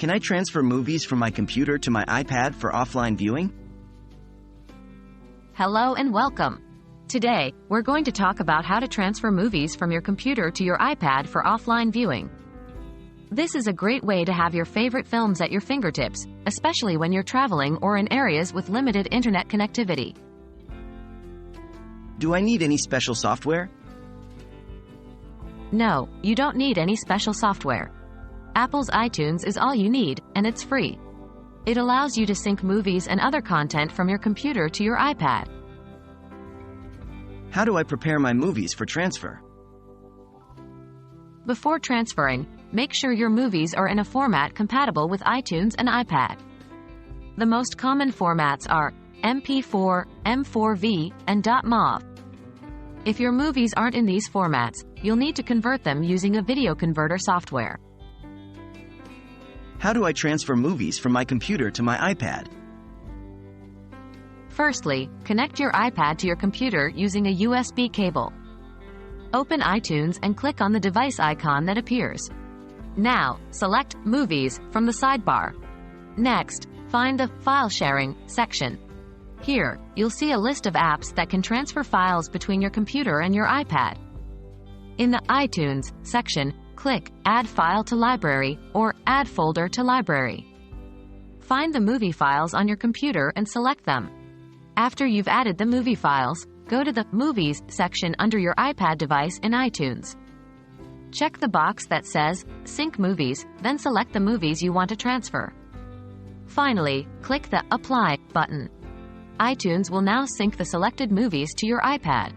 Can I transfer movies from my computer to my iPad for offline viewing? Hello and welcome. Today, we're going to talk about how to transfer movies from your computer to your iPad for offline viewing. This is a great way to have your favorite films at your fingertips, especially when you're traveling or in areas with limited internet connectivity. Do I need any special software? No, you don't need any special software. Apple's iTunes is all you need, and it's free. It allows you to sync movies and other content from your computer to your iPad. How do I prepare my movies for transfer? Before transferring, make sure your movies are in a format compatible with iTunes and iPad. The most common formats are MP4, M4V, and .mov. If your movies aren't in these formats, you'll need to convert them using a video converter software. How do I transfer movies from my computer to my iPad? Firstly, connect your iPad to your computer using a USB cable. Open iTunes and click on the device icon that appears. Now, select Movies from the sidebar. Next, find the File Sharing section. Here, you'll see a list of apps that can transfer files between your computer and your iPad. In the iTunes section, click Add File to Library or Add Folder to Library. Find the movie files on your computer and select them. After you've added the movie files, go to the Movies section under your iPad device in iTunes. Check the box that says Sync Movies, then select the movies you want to transfer. Finally, click the Apply button. iTunes will now sync the selected movies to your iPad.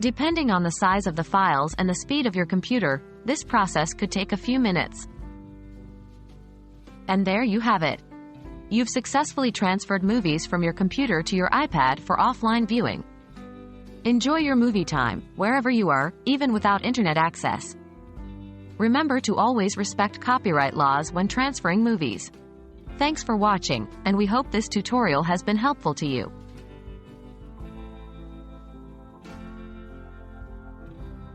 Depending on the size of the files and the speed of your computer, this process could take a few minutes. And there you have it. You've successfully transferred movies from your computer to your iPad for offline viewing. Enjoy your movie time, wherever you are, even without internet access. Remember to always respect copyright laws when transferring movies. Thanks for watching, and we hope this tutorial has been helpful to you.